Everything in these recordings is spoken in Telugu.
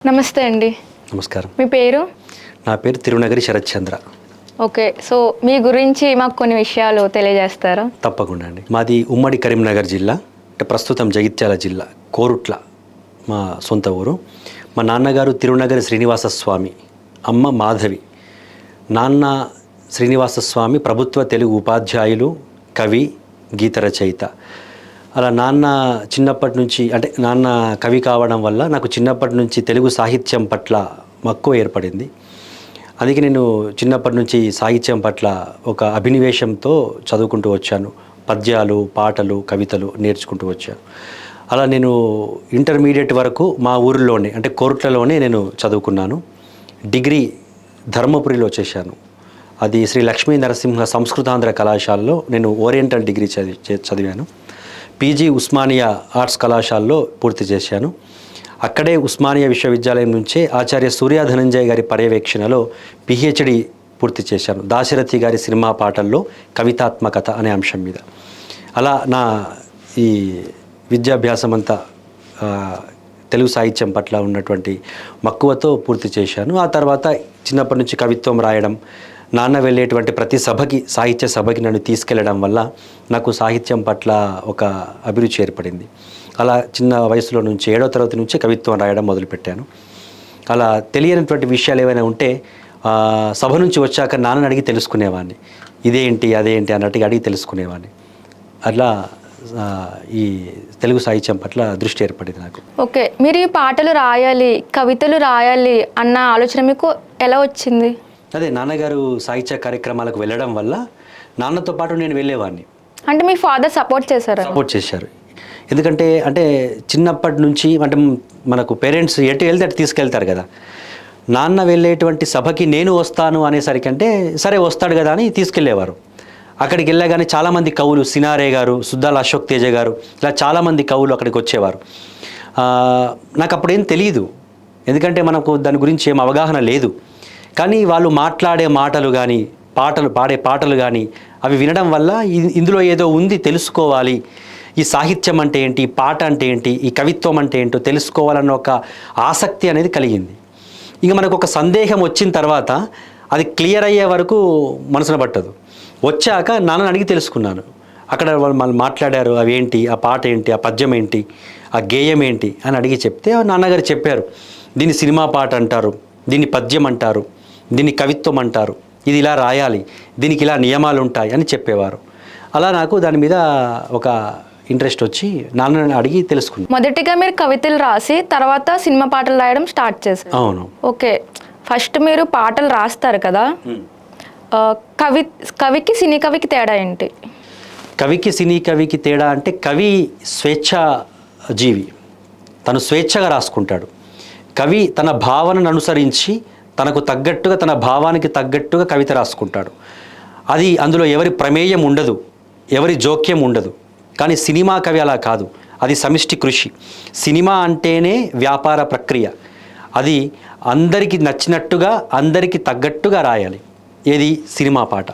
నమస్తే అండి. నమస్కారం. మీ పేరు? నా పేరు తిరునగరి శరత్ చంద్ర. ఓకే. సో మీ గురించి మాకు కొన్ని విషయాలు తెలియజేస్తారా? తప్పకుండా అండి. మాది ఉమ్మడి కరీంనగర్ జిల్లా, అంటే ప్రస్తుతం జగిత్యాల జిల్లా కోరుట్ల మా సొంత ఊరు. మా నాన్నగారు తిరునగరి శ్రీనివాసస్వామి, అమ్మ మాధవి. నాన్న శ్రీనివాసస్వామి ప్రభుత్వ తెలుగు ఉపాధ్యాయులు, కవి, గీత రచయిత. అలా నాన్న చిన్నప్పటి నుంచి, అంటే నాన్న కవి కావడం వల్ల నాకు చిన్నప్పటి నుంచి తెలుగు సాహిత్యం పట్ల మక్కువ ఏర్పడింది. అందుకే నేను చిన్నప్పటి నుంచి సాహిత్యం పట్ల ఒక అభినివేశంతో చదువుకుంటూ వచ్చాను. పద్యాలు, పాటలు, కవితలు నేర్చుకుంటూ వచ్చాను. అలా నేను ఇంటర్మీడియట్ వరకు మా ఊరిలోనే, అంటే కోరుట్లలోనే నేను చదువుకున్నాను. డిగ్రీ ధర్మపురిలో చేశాను. అది శ్రీ లక్ష్మీ నరసింహ సంస్కృతాంధ్ర కళాశాలలో నేను ఓరియంటల్ డిగ్రీ చదివాను. పీజీ ఉస్మానియా ఆర్ట్స్ కళాశాలలో పూర్తి చేశాను. అక్కడే ఉస్మానియా విశ్వవిద్యాలయం నుంచే ఆచార్య సూర్య ధనంజయ్ గారి పర్యవేక్షణలో పిహెచ్డి పూర్తి చేశాను. దాశరథి గారి సినిమా పాటల్లో కవితాత్మకత అనే అంశం మీద. అలా నా ఈ విద్యాభ్యాసం అంతా తెలుగు సాహిత్యం పట్ల ఉన్నటువంటి మక్కువతో పూర్తి చేశాను. ఆ తర్వాత చిన్నప్పటి నుంచి కవిత్వం రాయడం, నాన్న వెళ్ళేటువంటి ప్రతి సభకి, సాహిత్య సభకి నన్ను తీసుకెళ్లడం వల్ల నాకు సాహిత్యం పట్ల ఒక అభిరుచి ఏర్పడింది. అలా చిన్న వయసులో నుంచి 7వ తరగతి నుంచి కవిత్వం రాయడం మొదలుపెట్టాను. అలా తెలియనటువంటి విషయాలు ఏవైనా ఉంటే సభ నుంచి వచ్చాక నాన్నని అడిగి తెలుసుకునేవాడిని. ఇదేంటి అదేంటి అన్నట్టుగా అడిగి తెలుసుకునేవాడిని. అట్లా ఈ తెలుగు సాహిత్యం పట్ల దృష్టి ఏర్పడింది నాకు. ఓకే. మీరు ఈ పాటలు రాయాలి, కవితలు రాయాలి అన్న ఆలోచన మీకు ఎలా వచ్చింది? అదే నాన్నగారు సాహిత్య కార్యక్రమాలకు వెళ్ళడం వల్ల నాన్నతో పాటు నేను వెళ్ళేవాడిని. అంటే మీ ఫాదర్ సపోర్ట్ చేశారు. ఎందుకంటే చిన్నప్పటి నుంచి, అంటే మనకు పేరెంట్స్ ఎటు వెళ్తే అటు తీసుకెళ్తారు కదా. నాన్న వెళ్ళేటువంటి సభకి నేను వస్తాను అనేసరికి, అంటే సరే వస్తాడు కదా అని తీసుకెళ్లేవారు. అక్కడికి వెళ్ళగానే చాలామంది కవులు, సినారే గారు, సుద్దాల అశోక్ తేజ గారు, ఇలా చాలామంది కవులు అక్కడికి వచ్చేవారు. నాకు అప్పుడేం తెలియదు, ఎందుకంటే మనకు దాని గురించి ఏం అవగాహన లేదు. కానీ వాళ్ళు మాట్లాడే మాటలు కానీ, పాడే పాటలు కానీ అవి వినడం వల్ల ఇందులో ఏదో ఉంది, తెలుసుకోవాలి, ఈ సాహిత్యం అంటే ఏంటి, ఈ పాట అంటే ఏంటి, ఈ కవిత్వం అంటే ఏంటో తెలుసుకోవాలన్న ఒక ఆసక్తి అనేది కలిగింది. ఇక మనకు ఒక సందేహం వచ్చిన తర్వాత అది క్లియర్ అయ్యే వరకు మనసున పట్టదు. వచ్చాక నాన్నని అడిగి తెలుసుకున్నాను. అక్కడ వాళ్ళు మాట్లాడారు, అవి ఏంటి, ఆ పాట ఏంటి, ఆ పద్యం ఏంటి, ఆ గేయం ఏంటి అని అడిగి చెప్తే నాన్నగారు చెప్పారు, దీన్ని సినిమా పాట అంటారు, దీన్ని పద్యం అంటారు, దీన్ని కవిత్వం అంటారు, ఇది ఇలా రాయాలి, దీనికి ఇలా నియమాలు ఉంటాయి అని చెప్పేవారు. అలా నాకు దాని మీద ఒక ఇంట్రెస్ట్ వచ్చి నాన్నని అడిగి తెలుసుకున్నాను. మొదటిగా మీరు కవితలు రాసి తర్వాత సినిమా పాటలు రాయడం స్టార్ట్ చేశారు. అవును. ఓకే. ఫస్ట్ మీరు పాటలు రాస్తారు కదా, కవికి సినీ కవికి తేడా ఏంటి? కవికి సినీ కవికి తేడా అంటే, కవి స్వేచ్ఛా జీవి, తను స్వేచ్ఛగా రాసుకుంటాడు. కవి తన భావనను అనుసరించి తనకు తగ్గట్టుగా, తన భావానికి తగ్గట్టుగా కవిత రాసుకుంటాడు. అది అందులో ఎవరి ప్రమేయం ఉండదు, ఎవరి జోక్యం ఉండదు. కానీ సినిమా కవి అలా కాదు, అది సమిష్టి కృషి. సినిమా అంటేనే వ్యాపార ప్రక్రియ, అది అందరికీ నచ్చినట్టుగా, అందరికీ తగ్గట్టుగా రాయాలి. ఏది? సినిమా పాట.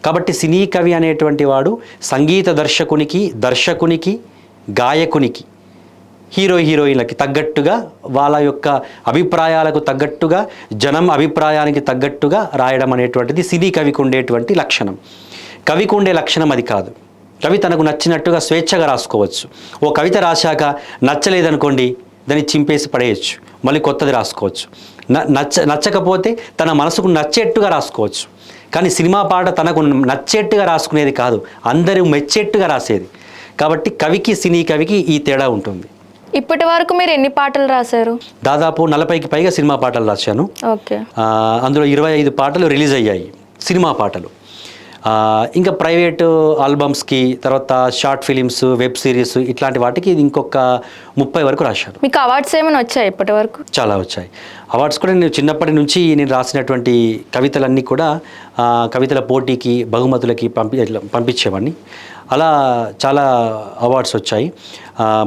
కాబట్టి సినీ కవి అనేటువంటి వాడు సంగీత దర్శకునికి, గాయకునికి, హీరోయిన్లకి తగ్గట్టుగా, వాళ్ళ యొక్క అభిప్రాయాలకు తగ్గట్టుగా, జనం అభిప్రాయానికి తగ్గట్టుగా రాయడం అనేటువంటిది సినీ కవికి ఉండేటువంటి లక్షణం. కవికి ఉండే లక్షణం అది కాదు. కవి తనకు నచ్చినట్టుగా స్వేచ్ఛగా రాసుకోవచ్చు. ఓ కవిత రాశాక నచ్చలేదనుకోండి, దాన్ని చింపేసి పడేయచ్చు, మళ్ళీ కొత్తది రాసుకోవచ్చు. నచ్చకపోతే తన మనసుకు నచ్చేట్టుగా రాసుకోవచ్చు. కానీ సినిమా పాట తనకు నచ్చేట్టుగా రాసుకునేది కాదు, అందరూ మెచ్చేట్టుగా రాసేది. కాబట్టి కవికి, సినీ కవికి ఈ తేడా ఉంటుంది. ఇప్పటి వరకు మీరు ఎన్ని పాటలు రాశారు? దాదాపు 40కి పైగా సినిమా పాటలు రాశాను. ఓకే. అందులో 25 పాటలు రిలీజ్ అయ్యాయి, సినిమా పాటలు. ఇంకా ప్రైవేటు ఆల్బమ్స్కి, తర్వాత షార్ట్ ఫిలిమ్స్, వెబ్ సిరీస్, ఇట్లాంటి వాటికి ఇంకొక 30 వరకు రాశాను. మీకు అవార్డ్స్ ఏమైనా వచ్చాయి ఇప్పటి వరకు? చాలా వచ్చాయి అవార్డ్స్ కూడా. నేను చిన్నప్పటి నుంచి నేను రాసినటువంటి కవితలన్నీ కూడా కవితల పోటీకి, బహుమతులకి పంపించేవాడిని. అలా చాలా అవార్డ్స్ వచ్చాయి.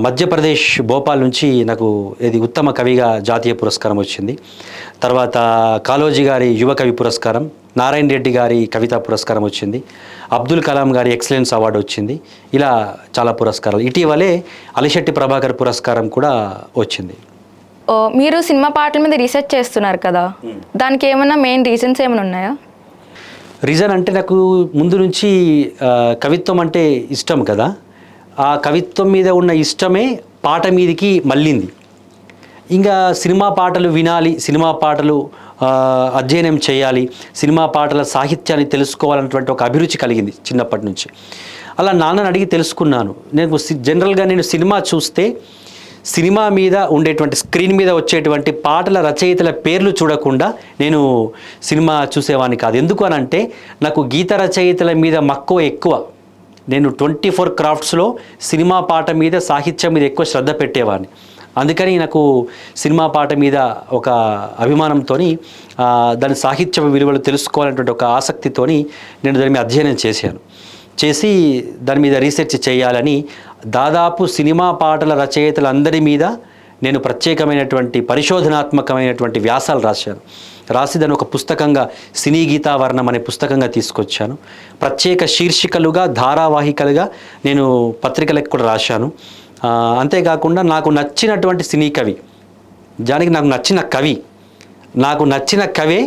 మధ్యప్రదేశ్ భోపాల్ నుంచి నాకు ఇది ఉత్తమ కవిగా జాతీయ పురస్కారం వచ్చింది. తర్వాత కాళోజీ గారి యువ కవి పురస్కారం, నారాయణ రెడ్డి గారి కవితా పురస్కారం వచ్చింది, అబ్దుల్ కలాం గారి ఎక్సలెన్స్ అవార్డు వచ్చింది. ఇలా చాలా పురస్కారాలు. ఇటీవలే అలిశెట్టి ప్రభాకర్ పురస్కారం కూడా వచ్చింది. మీరు సినిమా పాటల మీద రీసెర్చ్ చేస్తున్నారు కదా, దానికి ఏమైనా మెయిన్ రీజన్స్ ఏమైనా ఉన్నాయా? రీజన్ అంటే నాకు ముందు నుంచి కవిత్వం అంటే ఇష్టం కదా, ఆ కవిత్వం మీద ఉన్న ఇష్టమే పాట మీదకి మళ్ళింది. ఇంకా సినిమా పాటలు వినాలి, సినిమా పాటలు అధ్యయనం చేయాలి, సినిమా పాటల సాహిత్యాన్ని తెలుసుకోవాలన్నటువంటి ఒక అభిరుచి కలిగింది చిన్నప్పటి నుంచి. అలా నాన్నని అడిగి తెలుసుకున్నాను. నేను జనరల్గా నేను సినిమా చూస్తే సినిమా మీద ఉండేటువంటి స్క్రీన్ మీద వచ్చేటువంటి పాటల రచయితల పేర్లు చూడకుండా నేను సినిమా చూసేవాడిని కాదు. ఎందుకు అని అంటే నాకు గీత రచయితల మీద మక్కువ ఎక్కువ. నేను 24 క్రాఫ్ట్స్లో సినిమా పాట మీద సాహిత్యం మీద ఎక్కువ శ్రద్ధ పెట్టేవాడిని. అందుకని నాకు సినిమా పాట మీద ఒక అభిమానంతో దాని సాహిత్య విలువలు తెలుసుకోవాలనేటువంటి ఒక ఆసక్తితోని నేను దాని మీద అధ్యయనం చేసి దాని మీద రీసెర్చ్ చేయాలని దాదాపు సినిమా పాటల రచయితలందరి మీద నేను ప్రత్యేకమైనటువంటి పరిశోధనాత్మకమైనటువంటి వ్యాసాలు రాసి దాన్ని ఒక పుస్తకంగా సినీ గీతావర్ణం అనే పుస్తకంగా తీసుకొచ్చాను. ప్రత్యేక శీర్షికలుగా ధారావాహికలుగా నేను పత్రికలకు కూడా రాశాను. అంతేకాకుండా నాకు నచ్చినటువంటి సినీ కవి, నాకు నచ్చిన కవే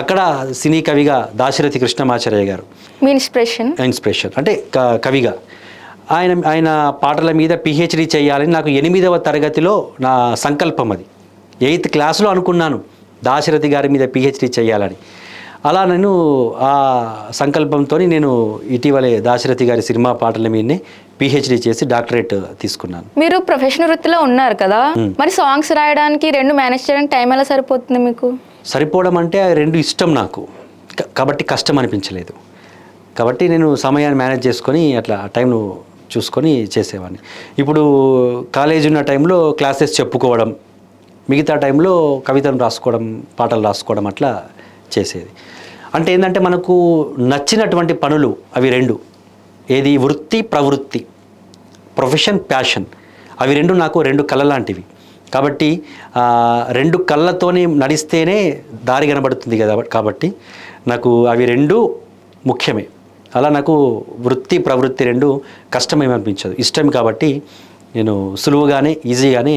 అక్కడ సినీ కవిగా దాశరథి కృష్ణమాచార్య గారు మీ ఇన్స్పిరేషన్ అంటే కవిగా ఆయన పాటల మీద పిహెచ్డి చేయాలని నాకు 8వ తరగతిలో నా సంకల్పం. అది 8th క్లాస్లో అనుకున్నాను దాశరథి గారి మీద పిహెచ్డి చేయాలని. అలా నేను ఆ సంకల్పంతో నేను ఇటీవలే దాశరథి గారి సినిమా పాటల మీదనే పిహెచ్డి చేసి డాక్టరేట్ తీసుకున్నాను. మీరు ప్రొఫెషనల్ వృత్తిలో ఉన్నారు కదా, మరి సాంగ్స్ రాయడానికి 2 మేనేజ్ చేయడానికి టైం ఎలా సరిపోతుంది మీకు? సరిపోవడం అంటే 2 ఇష్టం నాకు, కాబట్టి కష్టం అనిపించలేదు. కాబట్టి నేను సమయాన్ని మేనేజ్ చేసుకొని అట్లా టైంను చూసుకొని చేసేవాడిని. ఇప్పుడు కాలేజ్ ఉన్న టైంలో క్లాసెస్ చెప్పుకోవడం, మిగతా టైంలో కవితను రాసుకోవడం, పాటలు రాసుకోవడం అట్లా చేసేది. అంటే ఏంటంటే మనకు నచ్చినటువంటి పనులు అవి 2, ఏది వృత్తి ప్రవృత్తి, ప్రొఫెషన్ ప్యాషన్, అవి 2 నాకు 2 కళ్ళ లాంటివి. కాబట్టి 2 కళ్ళతోనే నడిస్తేనే దారి కనబడుతుంది కదా, కాబట్టి నాకు అవి 2 ముఖ్యమే. అలా నాకు వృత్తి ప్రవృత్తి 2 కష్టమేమనిపించదు, ఇష్టం. కాబట్టి నేను సులువుగానే ఈజీగానే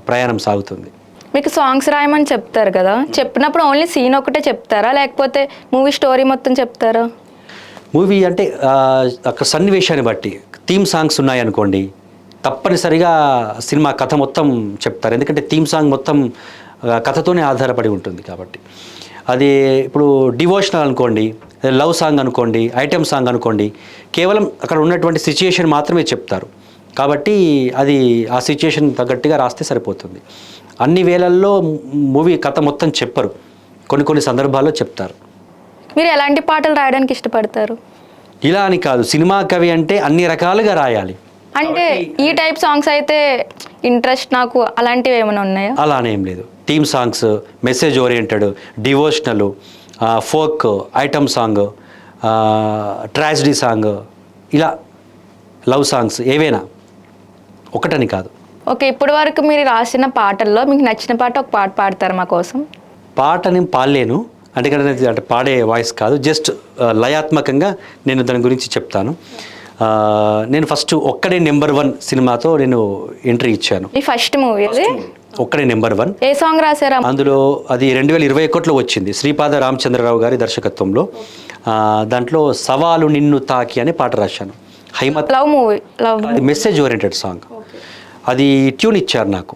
ప్రయాణం సాగుతుంది. మీకు సాంగ్స్ రాయమని చెప్తారు కదా, చెప్పినప్పుడు ఓన్లీ సీన్ ఒకటే చెప్తారా లేకపోతే మూవీ స్టోరీ మొత్తం చెప్తారా? మూవీ అంటే అక్కడ సన్నివేశాన్ని బట్టి థీమ్ సాంగ్స్ ఉన్నాయనుకోండి, తప్పనిసరిగా సినిమా కథ మొత్తం చెప్తారు. ఎందుకంటే థీమ్ సాంగ్ మొత్తం కథతోనే ఆధారపడి ఉంటుంది. కాబట్టి అది ఇప్పుడు డివోషనల్ అనుకోండి, లవ్ సాంగ్ అనుకోండి, ఐటెం సాంగ్ అనుకోండి, కేవలం అక్కడ ఉన్నటువంటి సిచ్యుయేషన్ మాత్రమే చెప్తారు. కాబట్టి అది ఆ సిచ్యుయేషన్ తగ్గట్టుగా రాస్తే సరిపోతుంది. అన్ని వేళల్లో మూవీ కథ మొత్తం చెప్పరు, కొన్ని సందర్భాల్లో చెప్తారు. మీరు ఎలాంటి పాటలు రాయడానికి ఇష్టపడతారు? ఇలా అని కాదు, సినిమా కవి అంటే అన్ని రకాలుగా రాయాలి. అంటే ఈ టైప్ సాంగ్స్ అయితే ఇంట్రెస్ట్ నాకు, అలాంటివి ఏమైనా ఉన్నాయా? అలానే ఏం లేదు. Theme songs, message oriented, devotional, folk, item song, tragedy song, ఇలా లవ్ సాంగ్స్ ఏవైనా, ఒకటని కాదు. ఓకే, ఇప్పటి వరకు మీరు రాసిన పాటల్లో మీకు నచ్చిన పాట ఒక పాట పాడతారు మా కోసం? పాట నేను పాడలేను, అంటే పాడే వాయిస్ కాదు, జస్ట్ లయాత్మకంగా నేను దాని గురించి చెప్తాను. నేను ఫస్ట్ ఒక్కడే నెంబర్ 1 సినిమాతో నేను ఎంట్రీ ఇచ్చాను. మీ ఫస్ట్ మూవీ అది? ఒక్కడే నెంబర్ 1. ఏ సాంగ్ రాశారా అందులో? అది 2021లో వచ్చింది, శ్రీపాద రామచంద్రరావు గారి దర్శకత్వంలో. దాంట్లో సవాలు నిన్ను తాకి అనే పాట రాశాను. Haimath love movie, love message oriented song. అది ట్యూన్ ఇచ్చారు నాకు,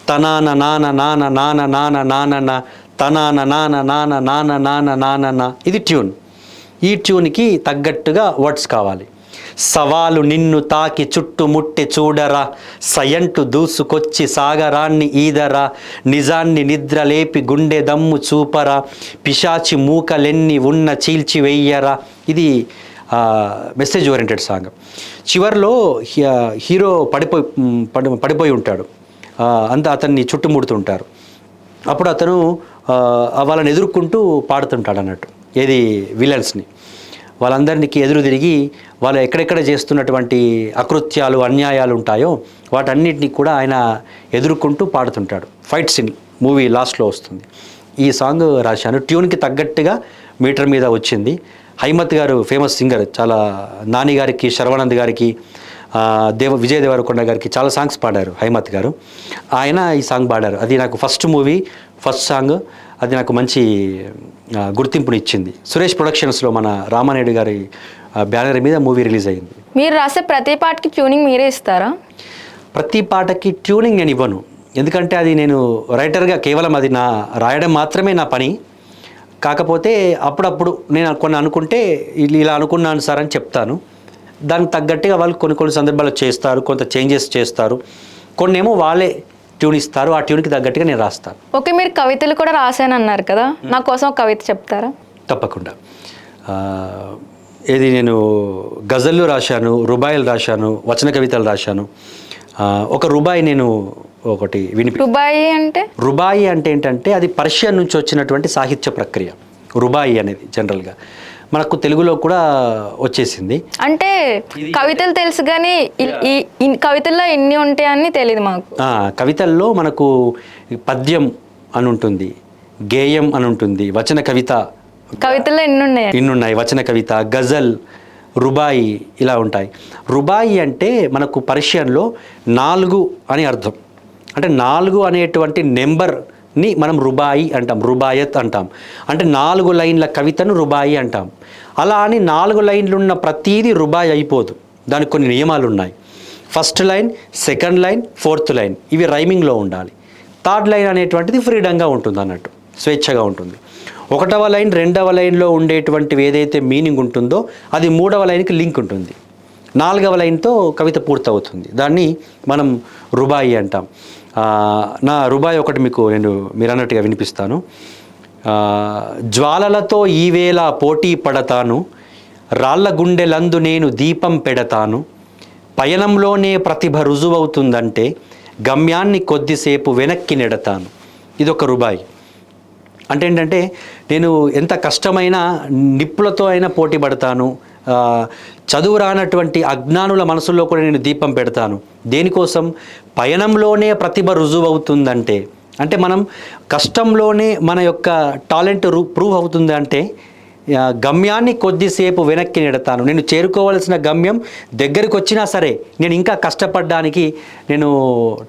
తనాన నాన నాన నాన నాన నాన తనాన నాన నాన నాన నాన నాన, ఇది ట్యూన్. ఈ ట్యూన్కి తగ్గట్టుగా వర్డ్స్ కావాలి. సవాలు నిన్ను తాకి చుట్టుముట్టి చూడరా, సయంటు దూసుకొచ్చి సాగరాన్ని ఈదరా, నిజాన్ని నిద్రలేపి గుండె దమ్ము చూపరా, పిశాచి మూకలెన్ని ఉన్న చీల్చి వెయ్యరా. ఇది మెసేజ్ ఓరియంటెడ్ సాంగ్. చివరిలో హీరో పడిపోయి ఉంటాడు, అంతా అతన్ని చుట్టుముడుతుంటారు. అప్పుడు అతను వాళ్ళని ఎదుర్కొంటూ పాడుతుంటాడు అన్నట్టు, ఏది విలన్స్ని. వాళ్ళందరికీ ఎదురు తిరిగి వాళ్ళు ఎక్కడెక్కడ చేస్తున్నటువంటి అకృత్యాలు, అన్యాయాలు ఉంటాయో వాటన్నిటినీ కూడా ఆయన ఎదుర్కొంటూ పాడుతుంటాడు. ఫైట్ సీన్ మూవీ లాస్ట్లో వస్తుంది. ఈ సాంగ్ రాశాను, ట్యూన్కి తగ్గట్టుగా మీటర్ మీద వచ్చింది. హైమత్ గారు ఫేమస్ సింగర్, చాలా నాని గారికి, శర్వానంద్ గారికి, విజయ్ దేవరకొండ గారికి చాలా సాంగ్స్ పాడారు హైమత్ గారు. ఆయన ఈ సాంగ్ పాడారు. అది నాకు ఫస్ట్ మూవీ, ఫస్ట్ సాంగ్. అది నాకు మంచి గుర్తింపుని ఇచ్చింది. సురేష్ ప్రొడక్షన్స్లో మన రామానాయుడు గారి బ్యానర్ మీద మూవీ రిలీజ్ అయింది. మీరు రాసే ప్రతి పాటకి ట్యూనింగ్ మీరే ఇస్తారా? ప్రతి పాటకి ట్యూనింగ్ నేను ఇవ్వను, ఎందుకంటే అది నేను రైటర్గా కేవలం అది నా రాయడం మాత్రమే నా పని. కాకపోతే అప్పుడప్పుడు నేను కొన్ని అనుకుంటే ఇలా అనుకున్నాను సార్ అని చెప్తాను. దానికి తగ్గట్టుగా వాళ్ళు కొన్ని సందర్భాల్లో చేస్తారు, కొంత చేంజెస్ చేస్తారు, కొన్ని ఏమో వాళ్ళే ట్యూన్ ఇస్తారు, ఆ ట్యూన్కి తగ్గట్టుగా నేను రాస్తాను. ఓకే, మీరు కవితలు కూడా రాశాను అన్నారు కదా, నా కోసం ఒక కవిత చెప్తారా? తప్పకుండా. ఏది నేను గజళ్ళు రాశాను, రుబాయిలు రాశాను, వచన కవితలు రాశాను. ఒక రుబాయి నేను ఒకటి రుబాయి అంటే? రుబాయి అంటే ఏంటంటే అది పర్షియన్ నుంచి వచ్చినటువంటి సాహిత్య ప్రక్రియ. రుబాయి అనేది జనరల్గా మనకు తెలుగులో కూడా వచ్చేసింది. అంటే కవితలు తెలుసు కానీ ఈ కవితల్లో ఎన్ని ఉంటాయని తెలియదు మాకు. కవితల్లో మనకు పద్యం అని ఉంటుంది, గేయం అని ఉంటుంది, వచన కవిత. కవితల్లో ఎన్ని ఉన్నాయి. వచన కవిత, గజల్, రుబాయి ఇలా ఉంటాయి. రుబాయి అంటే మనకు పర్షియన్లో 4 అని అర్థం. అంటే 4 అనేటువంటి నెంబర్ని మనం రుబాయి అంటాం, రుబాయత్ అంటాం. అంటే 4 లైన్ల కవితను రుబాయి అంటాం. అలా అని 4 లైన్లు ఉన్న ప్రతీది రుబాయి అయిపోదు, దానికి కొన్ని నియమాలు ఉన్నాయి. First line, second line, fourth line ఇవి రైమింగ్లో ఉండాలి. థర్డ్ లైన్ అనేటువంటిది ఫ్రీడంగా ఉంటుంది అన్నట్టు, స్వేచ్ఛగా ఉంటుంది. 1వ లైన్ 2వ లైన్లో ఉండేటువంటివి ఏదైతే మీనింగ్ ఉంటుందో అది 3వ లైన్కి లింక్ ఉంటుంది. 4వ లైన్తో కవిత పూర్తవుతుంది. దాన్ని మనం రుబాయి అంటాం. నా రుబాయి ఒకటి మీరు అన్నట్టుగా వినిపిస్తాను. జ్వాలలతో ఈవేళ పోటీ పడతాను, రాళ్ల గుండెలందు నేను దీపం పెడతాను, పయనంలోనే ప్రతిభ రుజువవుతుందంటే గమ్యాన్ని కొద్దిసేపు వెనక్కి నెడతాను. ఇదొక రుబాయి. అంటే ఏంటంటే నేను ఎంత కష్టమైన నిప్పులతో అయినా పోటీ పడతాను, చదువు రానటువంటి అజ్ఞానుల మనసుల్లో కూడా నేను దీపం పెడతాను. దేనికోసం? పయనంలోనే ప్రతిభ రుజువవుతుందంటే, అంటే మనం కష్టంలోనే మన యొక్క టాలెంట్ ప్రూవ్ అవుతుంది. అంటే గమ్యాన్ని కొద్దిసేపు వెనక్కి నెడతాను. నేను చేరుకోవాల్సిన గమ్యం దగ్గరికి వచ్చినా సరే నేను ఇంకా కష్టపడడానికి నేను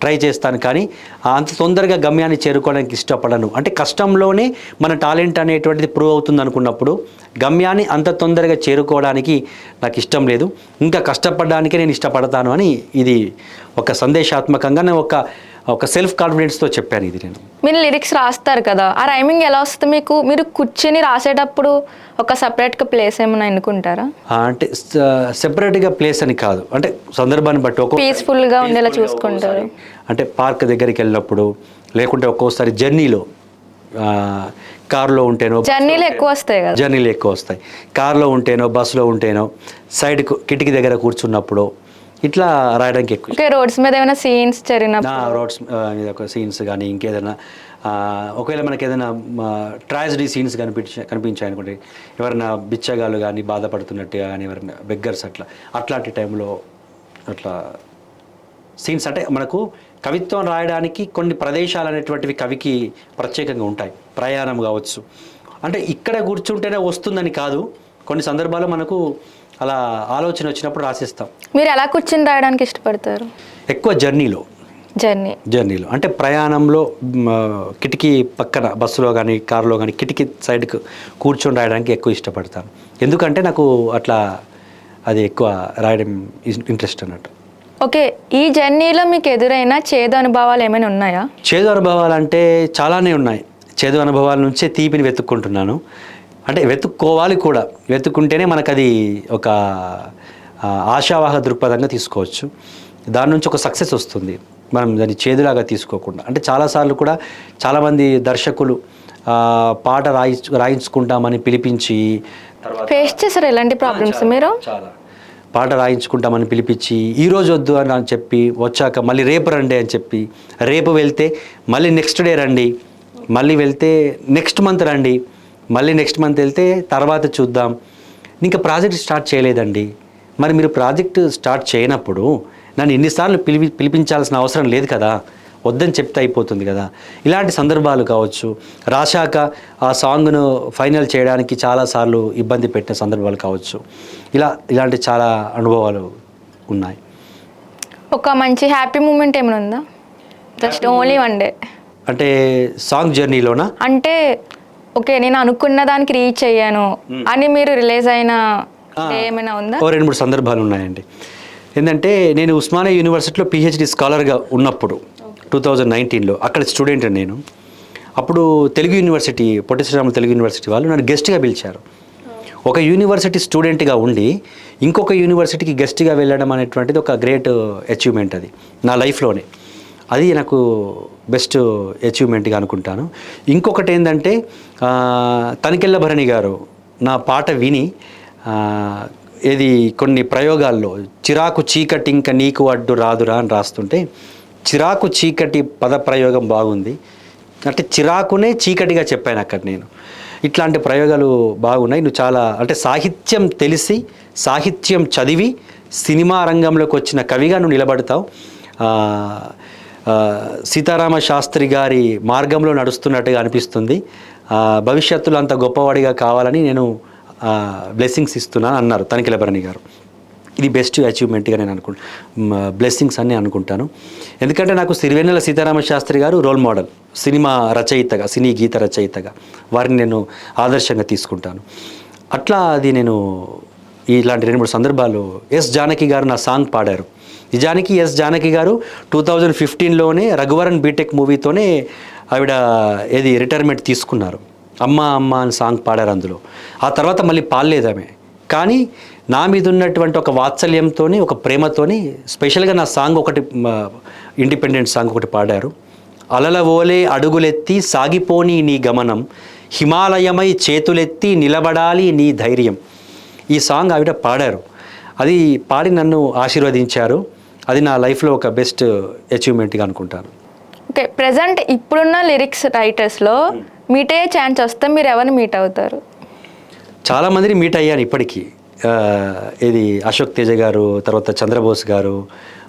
ట్రై చేస్తాను, కానీ అంత తొందరగా గమ్యాన్ని చేరుకోవడానికి ఇష్టపడను. అంటే కష్టంలోనే మన టాలెంట్ అనేటువంటిది ప్రూవ్ అవుతుంది అనుకున్నప్పుడు గమ్యాన్ని అంత తొందరగా చేరుకోవడానికి నాకు ఇష్టం లేదు, ఇంకా కష్టపడడానికే నేను ఇష్టపడతాను అని ఇది ఒక సందేశాత్మకంగా నేను ఒక సెల్ఫ్ కాన్ఫిడెన్స్తో చెప్పాను ఇది. మీరు లిరిక్స్ రాస్తారు కదా, ఆ రైమింగ్ ఎలా వస్తుంది మీకు? మీరు కూర్చొని రాసేటప్పుడు ఒక సపరేట్గా ప్లేస్ ఏమైనా ఎన్నుకుంటారా? అంటే సెపరేట్గా ప్లేస్ అని కాదు, అంటే సందర్భాన్ని బట్టి పీస్ఫుల్గా ఉండేలా చూసుకుంటారు. అంటే పార్క్ దగ్గరికి వెళ్ళినప్పుడు, లేకుంటే ఒక్కోసారి జర్నీలో, కారులో ఉంటేనో, జర్నీలు ఎక్కువ వస్తాయి, కారులో ఉంటేనో, బస్సులో ఉంటేనో, సైడ్ కిటికీ దగ్గర కూర్చున్నప్పుడు ఇట్లా రాయడానికి ఎక్కువ. రోడ్స్ మీద ఏమైనా సీన్స్ రోడ్స్ మీద ఒక సీన్స్ కానీ ఇంకేదైనా ఒకవేళ మనకి ఏదైనా ట్రాజడీ సీన్స్ కనిపించాయి అనుకోండి, ఎవరైనా బిచ్చగాళ్ళు కానీ బాధపడుతున్నట్టుగా కానీ, ఎవరైనా బెగ్గర్స్ అట్లాంటి టైంలో అట్లా సీన్స్. అంటే మనకు కవిత్వం రాయడానికి కొన్ని ప్రదేశాలు అనేటువంటివి కవికి ప్రత్యేకంగా ఉంటాయి. ప్రయాణం కావచ్చు, అంటే ఇక్కడ కూర్చుంటేనే వస్తుందని కాదు, కొన్ని సందర్భాల్లో మనకు అలా ఆలోచన వచ్చినప్పుడు రాసేస్తాం. మీరు ఎలా కూర్చుని రాయడానికి ఇష్టపడతారు? ఎక్కువ జర్నీలో అంటే ప్రయాణంలో కిటికీ పక్కన బస్సులో కానీ కారులో కానీ కిటికీ సైడ్కి కూర్చొని రాయడానికి ఎక్కువ ఇష్టపడతాను. ఎందుకంటే నాకు అట్లా అది ఎక్కువ రాయడం ఇంట్రెస్ట్ అన్నట్టు. ఓకే, ఈ జర్నీలో మీకు ఎదురైన చేదు అనుభవాలు ఏమైనా ఉన్నాయా? చేదు అనుభవాలు అంటే చాలానే ఉన్నాయి. చేదు అనుభవాల నుంచే తీపిని వెతుక్కుంటున్నాను. అంటే వెతుక్కోవాలి కూడా, వెతుక్కుంటేనే మనకు అది ఒక ఆశావాహ దృక్పథంగా తీసుకోవచ్చు. దాని నుంచి ఒక సక్సెస్ వస్తుంది, మనం దాన్ని చేదులాగా తీసుకోకుండా. అంటే చాలాసార్లు కూడా చాలామంది దర్శకులు పాట రాయించుకుంటామని పిలిపించి ఫేస్ చేశారు ఎలాంటి ప్రాబ్లమ్స్ మీరు? చాలా పాట రాయించుకుంటామని పిలిపించి ఈరోజు వద్దు అని చెప్పి వచ్చాక మళ్ళీ రేపు రండి అని చెప్పి, రేపు వెళ్తే మళ్ళీ నెక్స్ట్ డే రండి, మళ్ళీ వెళ్తే నెక్స్ట్ మంత్ రండి, మళ్ళీ నెక్స్ట్ మంత్ వెళ్తే తర్వాత చూద్దాం, ఇంకా ప్రాజెక్ట్ స్టార్ట్ చేయలేదండి. మరి మీరు ప్రాజెక్ట్ స్టార్ట్ చేయనప్పుడు నన్ను ఎన్నిసార్లు పిలిపించాల్సిన అవసరం లేదు కదా, వద్దని చెప్తే అయిపోతుంది కదా. ఇలాంటి సందర్భాలు కావచ్చు. రాశాక ఆ సాంగ్ను ఫైనల్ చేయడానికి చాలాసార్లు ఇబ్బంది పెట్టిన సందర్భాలు కావచ్చు. ఇలాంటి చాలా అనుభవాలు ఉన్నాయి. ఒక మంచి హ్యాపీ మూమెంట్ ఏమైనా ఉందా? జస్ట్ ఓన్లీ వన్ డే అంటే సాంగ్ జర్నీలోనా? అంటే ఓకే నేను అనుకున్న దానికి రీచ్ అయ్యాను అని మీరు రిలీజ్ అయిన డే ఏమైనా ఉందా? ఓ 2-3 సందర్భాలు ఉన్నాయండి. ఏంటంటే నేను ఉస్మానియా యూనివర్సిటీలో పిహెచ్డి స్కాలర్గా ఉన్నప్పుడు 2019లో అక్కడ స్టూడెంట్ నేను. అప్పుడు తెలుగు యూనివర్సిటీ పొట్టి శ్రీరాములు తెలుగు యూనివర్సిటీ వాళ్ళు నన్ను గెస్ట్గా పిలిచారు. ఒక యూనివర్సిటీ స్టూడెంట్గా ఉండి ఇంకొక యూనివర్సిటీకి గెస్ట్గా వెళ్ళడం అనేటువంటిది ఒక గ్రేట్ అచీవ్మెంట్ అది నా లైఫ్లోనే. అది నాకు బెస్ట్ అచీవ్మెంట్గా అనుకుంటాను. ఇంకొకటి ఏంటంటే తనికెళ్ళ భరణి గారు నా పాట విని ఏది కొన్ని ప్రయోగాల్లో చిరాకు చీకటి ఇంక నీకు అడ్డు రాదురా అని రాస్తుంటే చిరాకు చీకటి పద ప్రయోగం బాగుంది అంటే చిరాకునే చీకటిగా చెప్పాను అక్కడ నేను. ఇట్లాంటి ప్రయోగాలు బాగున్నాయి. నువ్వు చాలా అంటే సాహిత్యం తెలిసి సాహిత్యం చదివి సినిమా రంగంలోకి వచ్చిన కవిగా నువ్వు నిలబడతావు. సీతారామ శాస్త్రి గారి మార్గంలో నడుస్తున్నట్టుగా అనిపిస్తుంది. భవిష్యత్తులో అంత గొప్పవాడిగా కావాలని నేను బ్లెస్సింగ్స్ ఇస్తున్నాను అన్నారు తనికెళ్ళ భరణి గారు. ఇది బెస్ట్ అచీవ్మెంట్గా నేను బ్లెస్సింగ్స్ అని అనుకుంటాను. ఎందుకంటే నాకు సిరివెన్నెల సీతారామ శాస్త్రి గారు రోల్ మోడల్, సినిమా రచయితగా, సినీ గీత రచయితగా వారిని నేను ఆదర్శంగా తీసుకుంటాను. అట్లా అది నేను ఇలాంటి 2-3 సందర్భాలు. ఎస్ జానకి గారు నా సాంగ్ పాడారు. నిజానికి ఎస్ జానకి గారు 2015లోనే రఘువరన్ బీటెక్ మూవీతోనే ఆవిడ ఏది రిటైర్మెంట్ తీసుకున్నారు. అమ్మ అమ్మ అని సాంగ్ పాడారు అందులో. ఆ తర్వాత మళ్ళీ పాడలేదు ఆమె. కానీ నా మీద ఉన్నటువంటి ఒక వాత్సల్యంతో ఒక ప్రేమతోని స్పెషల్గా నా సాంగ్ ఒకటి ఇండిపెండెంట్ సాంగ్ ఒకటి పాడారు. అలల ఓలే అడుగులెత్తి సాగిపోని నీ గమనం, హిమాలయమై చేతులెత్తి నిలబడాలి నీ ధైర్యం. ఈ సాంగ్ ఆవిడ పాడారు. అది పాడి నన్ను ఆశీర్వదించారు. అది నా లైఫ్లో ఒక బెస్ట్ అచీవ్మెంట్గా అనుకుంటాను. ఓకే, ప్రజెంట్ ఇప్పుడున్న లిరిక్స్ రైటర్స్లో మీట్ అయ్యే ఛాన్స్ వస్తే మీరు ఎవరిని మీట్ అవుతారు? చాలామందిని మీట్ అయ్యాను ఇప్పటికీ. ఇది అశోక్ తేజ గారు, తర్వాత చంద్రబోస్ గారు,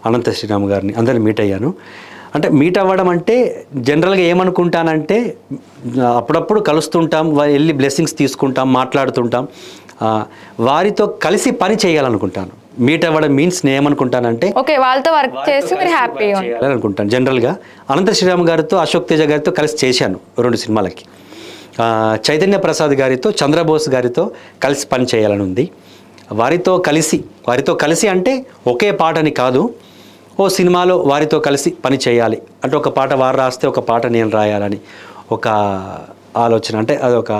అనంత శ్రీరామ్ గారిని అందరిని మీట్ అయ్యాను. అంటే మీట్ అవ్వడం అంటే జనరల్గా ఏమనుకుంటానంటే అప్పుడప్పుడు కలుస్తుంటాం, వెళ్ళి బ్లెస్సింగ్స్ తీసుకుంటాం, మాట్లాడుతుంటాం, వారితో కలిసి పని చేయాలనుకుంటాను. మీట్ అవ్వడం మీన్స్ నేను ఏమనుకుంటానంటే ఓకే వాళ్ళతో వర్క్ చేసి మీరు హ్యాపీగా అనుకుంటాను. జనరల్గా అనంత శ్రీరామ్ గారితో, అశోక్ తేజ గారితో కలిసి చేశాను 2 సినిమాలకి. చైతన్య ప్రసాద్ గారితో, చంద్రబోస్ గారితో కలిసి పని చేయాలని ఉంది. వారితో కలిసి అంటే ఒకే పాటని కాదు, ఓ సినిమాలో వారితో కలిసి పని చేయాలి అంటే ఒక పాట వారు రాస్తే ఒక పాట నేను రాయాలని ఒక ఆలోచన. అంటే అదొక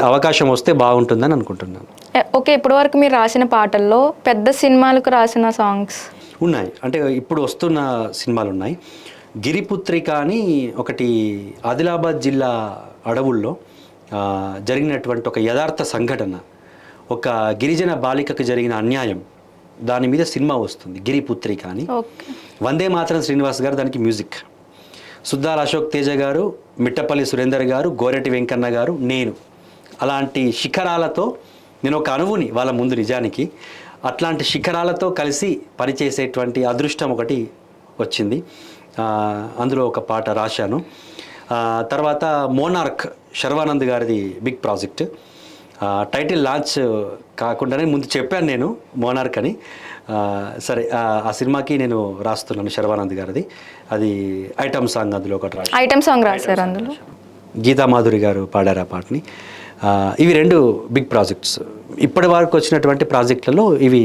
అవకాశం వస్తే బాగుంటుందని అనుకుంటున్నాను. ఓకే, ఇప్పటి వరకు మీరు రాసిన పాటల్లో పెద్ద సినిమాలకు రాసిన సాంగ్స్ ఉన్నాయి. అంటే ఇప్పుడు వస్తున్న సినిమాలు ఉన్నాయి. గిరిపుత్రిక అని ఒకటి ఆదిలాబాద్ జిల్లా అడవుల్లో జరిగినటువంటి ఒక యథార్థ సంఘటన, ఒక గిరిజన బాలికకు జరిగిన అన్యాయం, దాని మీద సినిమా వస్తుంది గిరిపుత్రిక అని. వందే మాతరం శ్రీనివాస్ గారు దానికి మ్యూజిక్, సుద్దాల అశోక్ తేజ గారు, మిట్టపల్లి సురేందర్ గారు, గోరెటి వెంకన్న గారు, నేను. అలాంటి శిఖరాలతో నేను ఒక అణువుని వాళ్ళ ముందు. నిజానికి అట్లాంటి శిఖరాలతో కలిసి పనిచేసేటువంటి అదృష్టం ఒకటి వచ్చింది. అందులో ఒక పాట రాశాను. తర్వాత మోనార్క్ శర్వానంద్ గారిది బిగ్ ప్రాజెక్ట్. టైటిల్ లాంచ్ కాకుండానే ముందు చెప్పాను నేను మోనార్క్ అని. సరే, ఆ సినిమాకి నేను రాస్తున్నాను శర్వానంద్ గారిది. అది ఐటమ్ సాంగ్, అందులో ఒకటి ఐటమ్ సాంగ్ రాశారు. అందులో గీతామాధురి గారు పాడారు ఆ పాటని. ఇవి 2 బిగ్ ప్రాజెక్ట్స్. ఇప్పటి వరకు వచ్చినటువంటి ప్రాజెక్టులలో ఇవి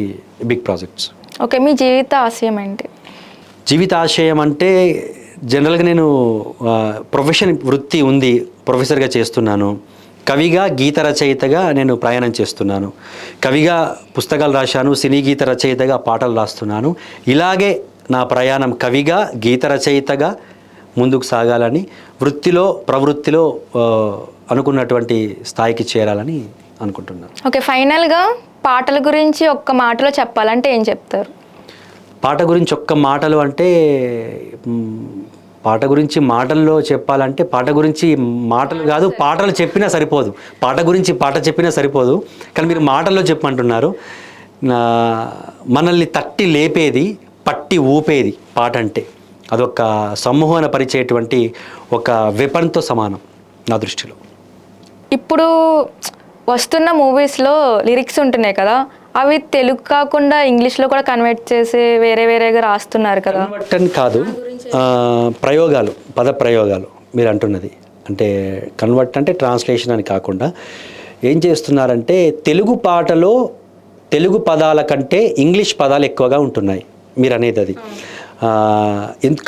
బిగ్ ప్రాజెక్ట్స్. ఓకే, మీ జీవిత ఆశయం ఏంటి? జీవిత ఆశయం అంటే జనరల్గా నేను వృత్తి ఉంది, ప్రొఫెసర్గా చేస్తున్నాను. కవిగా, గీత రచయితగా నేను ప్రయాణం చేస్తున్నాను. కవిగా పుస్తకాలు రాశాను, సినీ గీత రచయితగా పాటలు రాస్తున్నాను. ఇలాగే నా ప్రయాణం కవిగా, గీత రచయితగా ముందుకు సాగాలని, వృత్తిలో ప్రవృత్తిలో అనుకున్నటువంటి స్థాయికి చేరాలని అనుకుంటున్నాను. ఓకే, ఫైనల్గా పాటల గురించి ఒక్క మాటలో చెప్పాలంటే ఏం చెప్తారు? పాట గురించి ఒక్క మాటలు అంటే, పాట గురించి మాటల్లో చెప్పాలంటే, పాట గురించి మాటలు కాదు, పాటలు చెప్పినా సరిపోదు. పాట గురించి పాట చెప్పినా సరిపోదు, కానీ మీరు మాటల్లో చెప్పమంటున్నారు. మనల్ని తట్టి లేపేది, పట్టి ఊపేది పాట అంటే. అదొక సమ్మోహన పరిచేటువంటి ఒక వెపన్తో సమానం నా దృష్టిలో. ఇప్పుడు వస్తున్న మూవీస్లో లిరిక్స్ ఉంటున్నాయి కదా, అవి తెలుగు కాకుండా ఇంగ్లీష్లో కూడా కన్వర్ట్ చేసి వేరే వేరేగా రాస్తున్నారు కదా. కన్వర్ట్ అని కాదు, ప్రయోగాలు, పద ప్రయోగాలు మీరు అంటున్నది. అంటే కన్వర్ట్ అంటే ట్రాన్స్లేషన్ అని కాకుండా ఏం చేస్తున్నారంటే తెలుగు పాటలో తెలుగు పదాల కంటే ఇంగ్లీష్ పదాలు ఎక్కువగా ఉంటున్నాయి మీరు అనేది అది.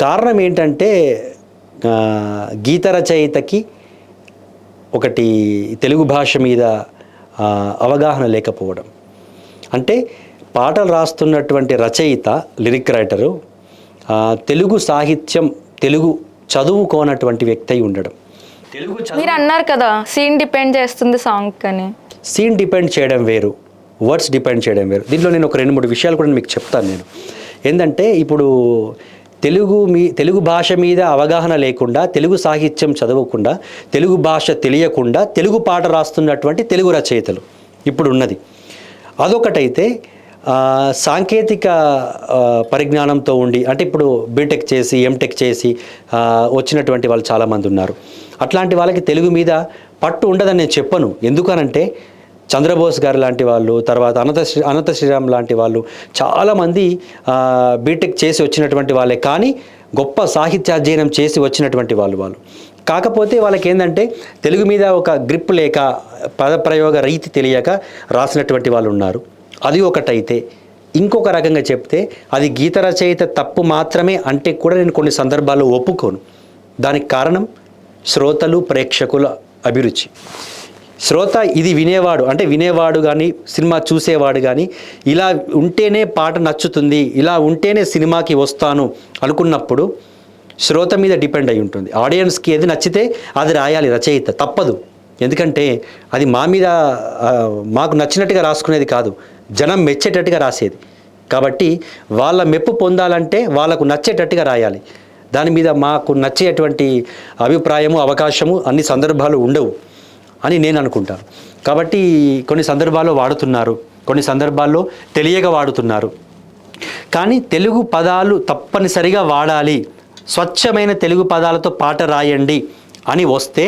కారణం ఏంటంటే గీత రచయితకి ఒకటి తెలుగు భాష మీద అవగాహన లేకపోవడం. అంటే పాటలు రాస్తున్నటువంటి రచయిత, లిరిక్ రైటరు తెలుగు సాహిత్యం, తెలుగు చదువుకోనటువంటి వ్యక్తి అయి ఉండడం. తెలుగు మీరు అన్నారు కదా సీన్ డిపెండ్ చేస్తుంది సాంగ్ అని. సీన్ డిపెండ్ చేయడం వేరు, వర్డ్స్ డిపెండ్ చేయడం వేరు. దీంట్లో నేను ఒక 2-3 విషయాలు కూడా మీకు చెప్తాను. నేను ఏంటంటే ఇప్పుడు తెలుగు భాష మీద అవగాహన లేకుండా, తెలుగు సాహిత్యం చదవకుండా, తెలుగు భాష తెలియకుండా తెలుగు పాట రాస్తున్నటువంటి తెలుగు రచయితలు ఇప్పుడు ఉన్నది. అదొకటైతే సాంకేతిక పరిజ్ఞానంతో ఉండి, అంటే ఇప్పుడు బీటెక్ చేసి ఎంటెక్ చేసి వచ్చినటువంటి వాళ్ళు చాలామంది ఉన్నారు. అట్లాంటి వాళ్ళకి తెలుగు మీద పట్టు ఉండదని నేను చెప్పను. ఎందుకనంటే చంద్రబోస్ గారు లాంటి వాళ్ళు, తర్వాత అనంత శ్రీరామ్ లాంటి వాళ్ళు చాలామంది బీటెక్ చేసి వచ్చినటువంటి వాళ్ళే, కానీ గొప్ప సాహిత్యాధ్యయనం చేసి వచ్చినటువంటి వాళ్ళు. కాకపోతే వాళ్ళకి ఏంటంటే తెలుగు మీద ఒక గ్రిప్ లేక, పదప్రయోగ రీతి తెలియక రాసినటువంటి వాళ్ళు ఉన్నారు. అది ఒకటైతే, ఇంకొక రకంగా చెప్తే అది గీత రచయిత తప్పు మాత్రమే అంటే కూడా నేను కొన్ని సందర్భాల్లో ఒప్పుకోను. దానికి కారణం శ్రోతలు, ప్రేక్షకుల అభిరుచి. శ్రోత ఇది వినేవాడు కానీ సినిమా చూసేవాడు కానీ ఇలా ఉంటేనే పాట నచ్చుతుంది, ఇలా ఉంటేనే సినిమాకి వస్తాను అనుకున్నప్పుడు శ్రోత మీద డిపెండ్ అయి ఉంటుంది. ఆడియన్స్కి ఏది నచ్చితే అది రాయాలి రచయిత, తప్పదు. ఎందుకంటే అది మాకు నచ్చినట్టుగా రాసుకునేది కాదు, జనం మెచ్చేటట్టుగా రాసేది. కాబట్టి వాళ్ళ మెప్పు పొందాలంటే వాళ్ళకు నచ్చేటట్టుగా రాయాలి. దాని మీద మాకు నచ్చేటువంటి అభిప్రాయము, అవకాశము అన్ని సందర్భాలు ఉండవు అని నేను అనుకుంటాను. కాబట్టి కొన్ని సందర్భాల్లో వాడుతున్నారు, కొన్ని సందర్భాల్లో తెలియక వాడుతున్నారు. కానీ తెలుగు పదాలు తప్పనిసరిగా వాడాలి, స్వచ్ఛమైన తెలుగు పదాలతో పాట రాయండి అని వస్తే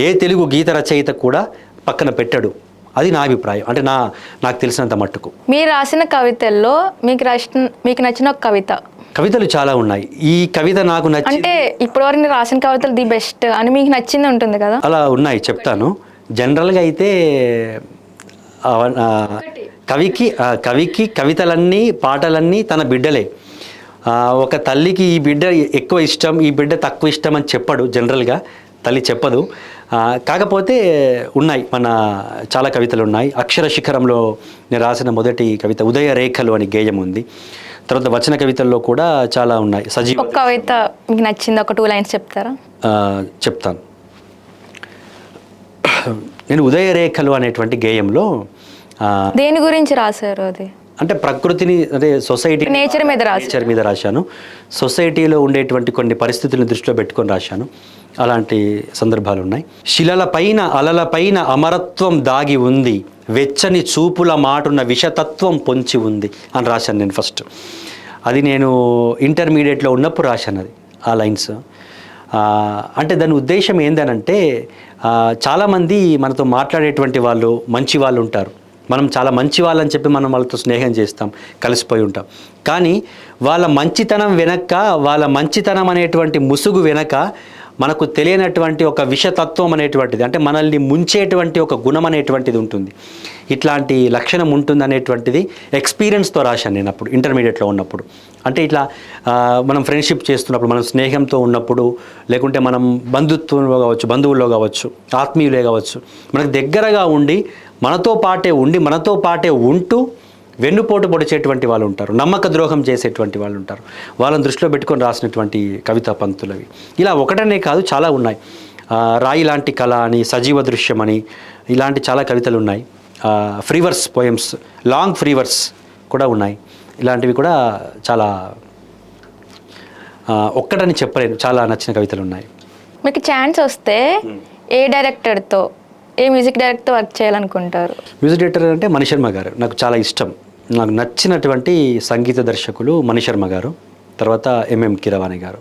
ఏ తెలుగు గీత రచయిత కూడా పక్కన పెట్టడు. అది నా అభిప్రాయం, అంటే నాకు తెలిసినంత మట్టుకు. మీరు రాసిన కవితల్లో మీకు నచ్చిన ఒక కవితలు చాలా ఉన్నాయి. ఈ కవిత నాకు నచ్చి, అంటే ఇప్పటివరకు రాసిన కవితలు ది బెస్ట్ అని మీకు నచ్చింది ఉంటుంది కదా, అలా ఉన్నాయి, చెప్తాను. జనరల్గా అయితే కవికి కవితలన్నీ, పాటలన్నీ తన బిడ్డలే. ఒక తల్లికి ఈ బిడ్డ ఎక్కువ ఇష్టం, ఈ బిడ్డ తక్కువ ఇష్టం అని చెప్పడు, జనరల్గా తల్లి చెప్పదు. కాకపోతే ఉన్నాయి, చాలా కవితలు ఉన్నాయి. అక్షర శిఖరంలో నేను రాసిన మొదటి కవిత ఉదయ రేఖలు అని గేయం ఉంది. తర్వాత వచన కవితల్లో కూడా చాలా ఉన్నాయి. ఒక కవిత మీకు నచ్చింది, ఒక 2 లైన్స్ చెప్తారా? చెప్తాను. నేను ఉదయ రేఖలు అనేటువంటి గేయంలో దేని గురించి రాశారు? అది అంటే ప్రకృతిని, అదే సొసైటీ, నేచర్ మీద రాశాను. సొసైటీలో ఉండేటువంటి కొన్ని పరిస్థితులను దృష్టిలో పెట్టుకొని రాశాను. అలాంటి సందర్భాలు ఉన్నాయి. శిలలపైన అలలపైన అమరత్వం దాగి ఉంది, వెచ్చని చూపుల మాటున్న విషతత్వం పొంచి ఉంది అని రాశాను నేను ఫస్ట్. అది నేను ఇంటర్మీడియట్లో ఉన్నప్పుడు రాశాను అది, ఆ లైన్స్. అంటే దాని ఉద్దేశం ఏందనంటే చాలామంది మనతో మాట్లాడేటువంటి వాళ్ళు మంచి వాళ్ళు ఉంటారు. మనం చాలా మంచి వాళ్ళని చెప్పి మనం వాళ్ళతో స్నేహం చేస్తాం, కలిసిపోయి ఉంటాం. కానీ వాళ్ళ మంచితనం వెనక, వాళ్ళ మంచితనం అనేటువంటి ముసుగు వెనక మనకు తెలియనటువంటి ఒక విషతత్వం అనేటువంటిది, అంటే మనల్ని ముంచేటువంటి ఒక గుణం అనేటువంటిది ఉంటుంది. ఇట్లాంటి లక్షణం ఉంటుంది అనేటువంటిది ఎక్స్పీరియన్స్తో రాశాను నేను అప్పుడు ఇంటర్మీడియట్లో ఉన్నప్పుడు. అంటే ఇట్లా మనం ఫ్రెండ్షిప్ చేస్తున్నప్పుడు, మనం స్నేహంతో ఉన్నప్పుడు, లేకుంటే మనం బంధుత్వంలో కావచ్చు, బంధువుల్లో కావచ్చు, ఆత్మీయులే కావచ్చు, మనకు దగ్గరగా ఉండి మనతో పాటే ఉంటూ వెన్నుపోటు పొడిచేటువంటి వాళ్ళు ఉంటారు, నమ్మక ద్రోహం చేసేటువంటి వాళ్ళు ఉంటారు. వాళ్ళని దృష్టిలో పెట్టుకొని రాసినటువంటి కవితా పంక్తులు అవి. ఇలా ఒకటనే కాదు, చాలా ఉన్నాయి. రాయి లాంటి కళ అని, సజీవ దృశ్యం అని, ఇలాంటి చాలా కవితలు ఉన్నాయి. ఫ్రీవర్స్ పోయమ్స్, లాంగ్ ఫ్రీవర్స్ కూడా ఉన్నాయి. ఇలాంటివి కూడా చాలా, ఒక్కటని చెప్పలేను, చాలా నచ్చిన కవితలు ఉన్నాయి. మీకు ఛాన్స్ వస్తే ఏ డైరెక్టర్తో, ఏ మ్యూజిక్ డైరెక్టర్తో వర్క్ చేయాలనుకుంటారు? మ్యూజిక్ డైరెక్టర్ అంటే మణిశర్మ గారు నాకు చాలా ఇష్టం. నాకు నచ్చినటువంటి సంగీత దర్శకులు మణిశర్మ గారు, తర్వాత ఎంఎం కీరవాణి గారు.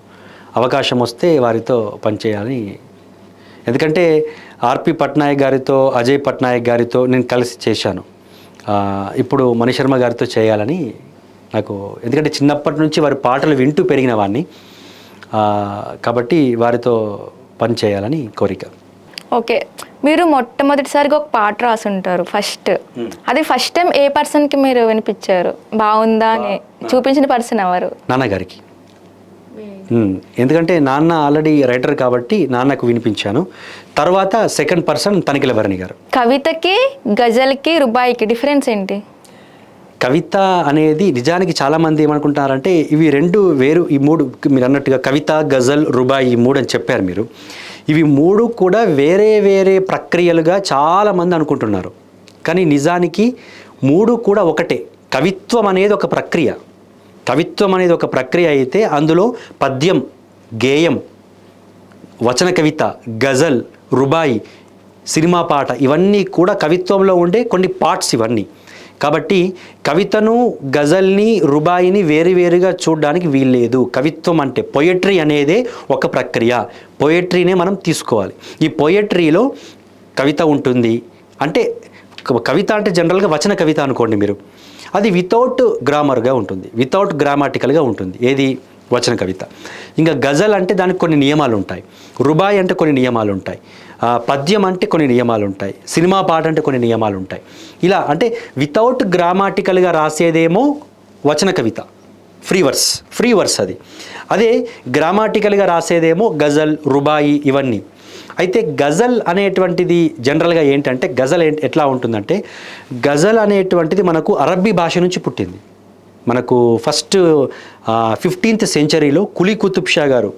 అవకాశం వస్తే వారితో పనిచేయాలని, ఎందుకంటే ఆర్పి పట్నాయక్ గారితో, అజయ్ పట్నాయక్ గారితో నేను కలిసి చేశాను. ఇప్పుడు మణిశర్మ గారితో చేయాలని నాకు, ఎందుకంటే చిన్నప్పటి నుంచి వారి పాటలు వింటూ పెరిగిన వాడిని, కాబట్టి వారితో పని చేయాలని కోరిక. ఓకే, మీరు మొట్టమొదటిసారిగా ఒక పాట రాసుంటారు ఫస్ట్. అది ఫస్ట్ టైం ఏ పర్సన్కి మీరు వినిపించారు, బాగుందా అని చూపించిన పర్సన్ ఎవరు? నాన్నగారికి. ఎందుకంటే నాన్న ఆల్రెడీ రైటర్ కాబట్టి నాన్నకు వినిపించాను. తర్వాత సెకండ్ పర్సన్ తనిఖీల భరణి గారు. కవితకి, గజల్కి, రుబాయికి డిఫరెన్స్ ఏంటి? కవిత అనేది నిజానికి చాలామంది ఏమనుకుంటున్నారంటే ఇవి రెండు వేరు, ఈ మూడు మీరు అన్నట్టుగా కవిత, గజల్, రుబాయి ఈ మూడు అని చెప్పారు మీరు. ఇవి మూడు కూడా వేరే వేరే ప్రక్రియలుగా చాలామంది అనుకుంటున్నారు. కానీ నిజానికి మూడు కూడా ఒకటే. కవిత్వం అనేది ఒక ప్రక్రియ. కవిత్వం అనేది ఒక ప్రక్రియ అయితే అందులో పద్యం, గేయం, వచన కవిత, గజల్, రుబాయి, సినిమా పాట ఇవన్నీ కూడా కవిత్వంలో ఉండే కొన్ని పార్ట్స్ ఇవన్నీ. కాబట్టి కవితను, గజల్ని, రుబాయిని వేరువేరుగా చూడడానికి వీల్లేదు. కవిత్వం అంటే పొయట్రీ అనేదే ఒక ప్రక్రియ. పొయట్రీనే మనం తీసుకోవాలి. ఈ పొయట్రీలో కవిత ఉంటుంది. అంటే కవిత అంటే జనరల్గా వచన కవిత అనుకోండి మీరు, అది వితౌట్ గ్రామర్గా ఉంటుంది, వితౌట్ గ్రామాటికల్గా ఉంటుంది. ఏది? వచన కవిత. ఇంకా గజల్ అంటే దానికి కొన్ని నియమాలు ఉంటాయి, రుబాయి అంటే కొన్ని నియమాలు ఉంటాయి, పద్యం అంటే కొన్ని నియమాలు ఉంటాయి, సినిమా పాట అంటే కొన్ని నియమాలు ఉంటాయి. ఇలా అంటే వితౌట్ గ్రామాటికల్గా రాసేదేమో వచన కవిత, ఫ్రీ వర్స్ అది. అదే గ్రామాటికల్గా రాసేదేమో గజల్, రుబాయి ఇవన్నీ. అయితే గజల్ అనేటువంటిది జనరల్గా ఏంటంటే, గజల్ ఎట్లా ఉంటుందంటే, గజల్ అనేటువంటిది మనకు అరబ్బీ భాష నుంచి పుట్టింది. మనకు ఫస్ట్ 15th సెంచరీలో కులీ కుతుబ్ షా గారు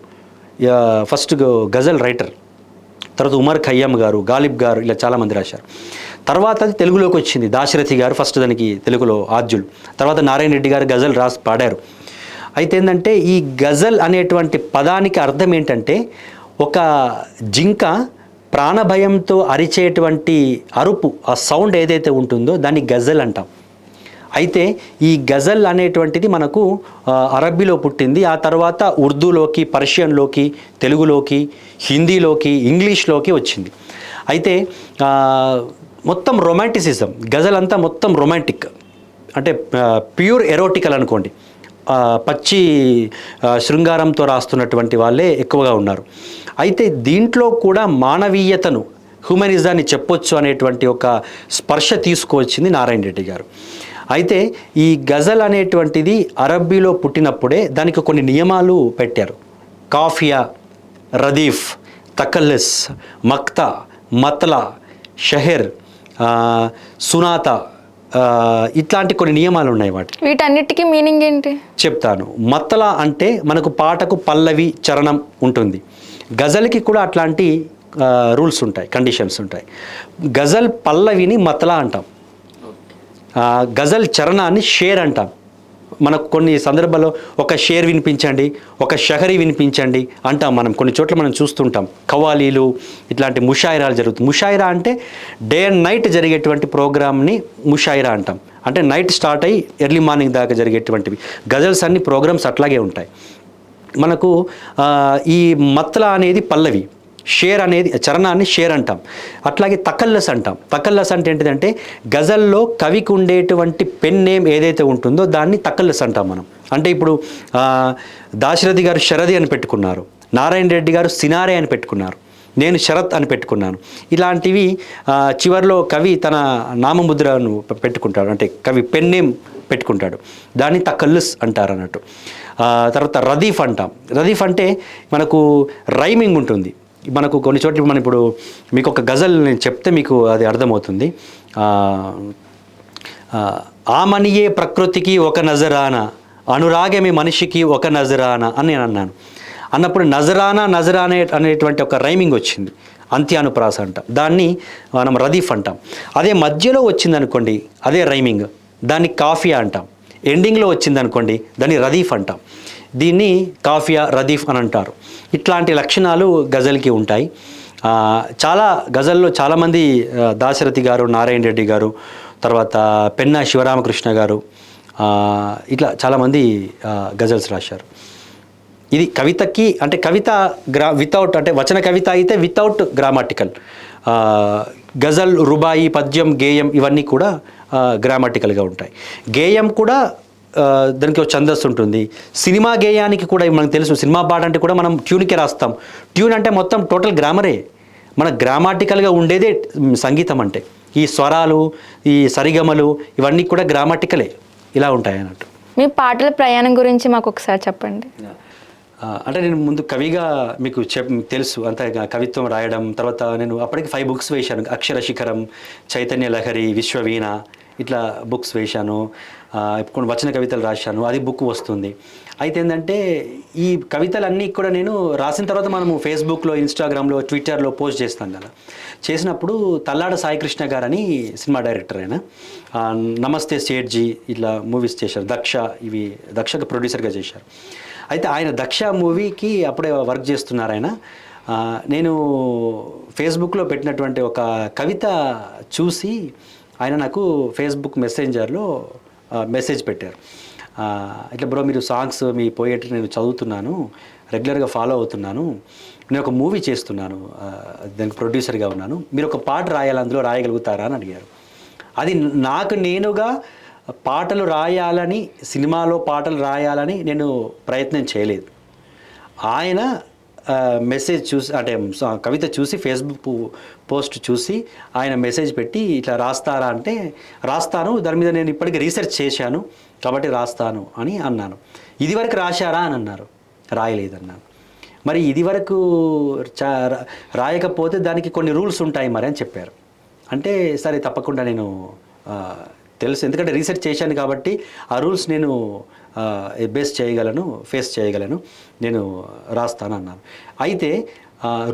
ఫస్ట్ గజల్ రైటర్. తర్వాత ఉమర్ ఖయ్యామ్ గారు, గాలిబ్ గారు, ఇలా చాలామంది రాశారు. తర్వాత అది తెలుగులోకి వచ్చింది. దాశరథి గారు ఫస్ట్ దానికి తెలుగులో ఆద్యులు. తర్వాత నారాయణ రెడ్డి గారు గజల్ రాసి పాడారు. అయితే ఏంటంటే ఈ గజల్ అనేటువంటి పదానికి అర్థం ఏంటంటే, ఒక జింక ప్రాణభయంతో అరిచేటువంటి అరుపు, ఆ సౌండ్ ఏదైతే ఉంటుందో దాన్ని గజల్ అంటాం. అయితే ఈ గజల్ అనేటువంటిది మనకు అరబ్బీలో పుట్టింది. ఆ తర్వాత ఉర్దూలోకి, పర్షియన్లోకి, తెలుగులోకి, హిందీలోకి, ఇంగ్లీష్లోకి వచ్చింది. అయితే మొత్తం రొమాంటిసిజం, గజల్ అంతా మొత్తం రొమాంటిక్, అంటే ప్యూర్ ఎరోటికల్ అనుకోండి. పచ్చి శృంగారంతో రాస్తున్నటువంటి వాళ్ళే ఎక్కువగా ఉన్నారు. అయితే దీంట్లో కూడా మానవీయతను, హ్యూమనిజాన్ని చెప్పొచ్చు అనేటువంటి ఒక స్పర్శ తీసుకువచ్చింది నారాయణ రెడ్డి గారు. అయితే ఈ గజల్ అనేటువంటిది అరబ్బీలో పుట్టినప్పుడే దానికి కొన్ని నియమాలు పెట్టారు. కాఫియా, రదీఫ్, తకల్లస్, మక్తా, మత్లా, షహెర్, సునాత, ఇట్లాంటి కొన్ని నియమాలు ఉన్నాయి. వీటన్నిటికీ మీనింగ్ ఏంటి చెప్తాను. మత్లా అంటే మనకు పాటకు పల్లవి, చరణం ఉంటుంది. గజల్కి కూడా అట్లాంటి రూల్స్ ఉంటాయి, కండిషన్స్ ఉంటాయి. గజల్ పల్లవిని మత్లా అంటాం, గజల్ చరణాన్ని షేర్ అంటాం. మనకు కొన్ని సందర్భాల్లో ఒక షేర్ వినిపించండి, ఒక షహరీ వినిపించండి అంటాం. మనం కొన్ని చోట్ల మనం చూస్తుంటాం కవ్వాలీలు, ఇట్లాంటి ముషాయిరాలు జరుగుతుంది. ముషాయిరా అంటే డే అండ్ నైట్ జరిగేటువంటి ప్రోగ్రామ్ని ముషాయిరా అంటాం. అంటే నైట్ స్టార్ట్ అయ్యి ఎర్లీ మార్నింగ్ దాకా జరిగేటువంటివి. గజల్స్ అన్ని ప్రోగ్రామ్స్ అట్లాగే ఉంటాయి. మనకు ఈ మత్లా అనేది పల్లవి, షేర్ అనేది చరణాన్ని షేర్ అంటాం. అట్లాగే తకల్లస్ అంటాం. తకల్లస్ అంటే ఏంటిదంటే గజల్లో కవికి ఉండేటువంటి పెన్ నేమ్ ఏదైతే ఉంటుందో దాన్ని తకల్లస్ అంటాం మనం. అంటే ఇప్పుడు దాశరథి గారు శరది అని పెట్టుకున్నారు, నారాయణ రెడ్డి గారు సినారే అని పెట్టుకున్నారు, నేను శరత్ అని పెట్టుకున్నాను. ఇలాంటివి చివరిలో కవి తన నామముద్రను పెట్టుకుంటాడు, అంటే కవి పెన్ నేమ్ పెట్టుకుంటాడు. దాన్ని తకల్లస్ అంటారు అన్నట్టు. తర్వాత రదీఫ్ అంటాం. రదీఫ్ అంటే మనకు రైమింగ్ ఉంటుంది. మనకు కొన్ని చోట్ల మనం ఇప్పుడు మీకు ఒక గజల్ నేను చెప్తే మీకు అది అర్థమవుతుంది. ఆమనియే ప్రకృతికి ఒక నజరానా, అనురాగమే మనిషికి ఒక నజరానా అని నేను అన్నాను. అన్నప్పుడు నజరానా అనేటువంటి ఒక రైమింగ్ వచ్చింది, అంత్యానుప్రాస అంటాం. దాన్ని మనం రదీఫ్ అంటాం. అదే మధ్యలో వచ్చిందనుకోండి అదే రైమింగ్, దాన్ని కాఫియా అంటాం. ఎండింగ్లో వచ్చిందనుకోండి దాన్ని రదీఫ్ అంటాం. దీన్ని కాఫియా, రదీఫ్ అని అంటారు. ఇట్లాంటి లక్షణాలు గజల్కి ఉంటాయి. చాలా గజల్లో చాలామంది దాశరథి గారు, నారాయణ రెడ్డి గారు, తర్వాత పెన్నా శివరామకృష్ణ గారు, ఇట్లా చాలామంది గజల్స్ రాశారు. ఇది కవితకి, అంటే కవిత వితౌట్, అంటే వచన కవిత అయితే వితౌట్ గ్రామాటికల్. గజల్, రుబాయి, పద్యం, గేయం ఇవన్నీ కూడా గ్రామాటికల్గా ఉంటాయి. గేయం కూడా దానికి ఒక ఛందస్సు ఉంటుంది. సినిమా గేయానికి కూడా మనకు తెలుసు, సినిమా పాట అంటే కూడా మనం ట్యూన్కే రాస్తాం. ట్యూన్ అంటే మొత్తం టోటల్ గ్రామరే, మన గ్రామాటికల్గా ఉండేదే సంగీతం అంటే. ఈ స్వరాలు, ఈ సరిగమలు ఇవన్నీ కూడా గ్రామాటికలే, ఇలా ఉంటాయి అన్నట్టు. మీ పాటల ప్రయాణం గురించి మాకు ఒకసారి చెప్పండి. అంటే నేను ముందు కవిగా మీకు తెలుసు అంత కవిత్వం రాయడం. తర్వాత నేను అప్పటికి 5 బుక్స్ వేశాను. అక్షర శిఖరం, చైతన్య లహరి, విశ్వవీణ, ఇట్లా బుక్స్ వేశాను. కొన్ని వచన కవితలు రాశాను, అది బుక్ వస్తుంది. అయితే ఏంటంటే ఈ కవితలన్నీ కూడా నేను రాసిన తర్వాత మనము ఫేస్బుక్లో, ఇన్స్టాగ్రామ్లో, ట్విట్టర్లో పోస్ట్ చేస్తాం కదా. చేసినప్పుడు తల్లాడ సాయికృష్ణ గారని సినిమా డైరెక్టర్ ఆయన, నమస్తే సేఠ్జీ ఇట్లా మూవీస్ చేశారు. దక్షకి ప్రొడ్యూసర్గా చేశారు. అయితే ఆయన దక్ష మూవీకి అప్పుడే వర్క్ చేస్తున్నారు ఆయన. నేను ఫేస్బుక్లో పెట్టినటువంటి ఒక కవిత చూసి ఆయన నాకు ఫేస్బుక్ మెసెంజర్లో మెసేజ్ పెట్టారు. ఇట్లా బ్రో, మీరు సాంగ్స్, మీ పోయేట్రీ నేను చదువుతున్నాను, రెగ్యులర్గా ఫాలో అవుతున్నాను, నేను ఒక మూవీ చేస్తున్నాను, దానికి ప్రొడ్యూసర్గా ఉన్నాను, మీరు ఒక పాట రాయాలి, అందులో రాయగలుగుతారా అని అడిగారు. అది నాకు నేనుగా పాటలు రాయాలని, సినిమాలో పాటలు రాయాలని నేను ప్రయత్నం చేయలేదు. ఆయన మెసేజ్ చూసి, అంటే కవిత చూసి, ఫేస్బుక్ పోస్ట్ చూసి ఆయన మెసేజ్ పెట్టి ఇట్లా రాస్తారా అంటే, రాస్తాను, దాని మీద నేను ఇప్పటికీ రీసెర్చ్ చేశాను కాబట్టి రాస్తాను అని అన్నాను. ఇదివరకు రాశారా అని అన్నారు. రాయలేదన్నాను. మరి ఇదివరకు రాయకపోతే దానికి కొన్ని రూల్స్ ఉంటాయి మరి అని చెప్పారు. అంటే సరే తప్పకుండా నేను తెలుసు, ఎందుకంటే రీసెర్చ్ చేశాను కాబట్టి ఆ రూల్స్ నేను ఫేస్ చేయగలను, నేను రాస్తాను అన్నాను. అయితే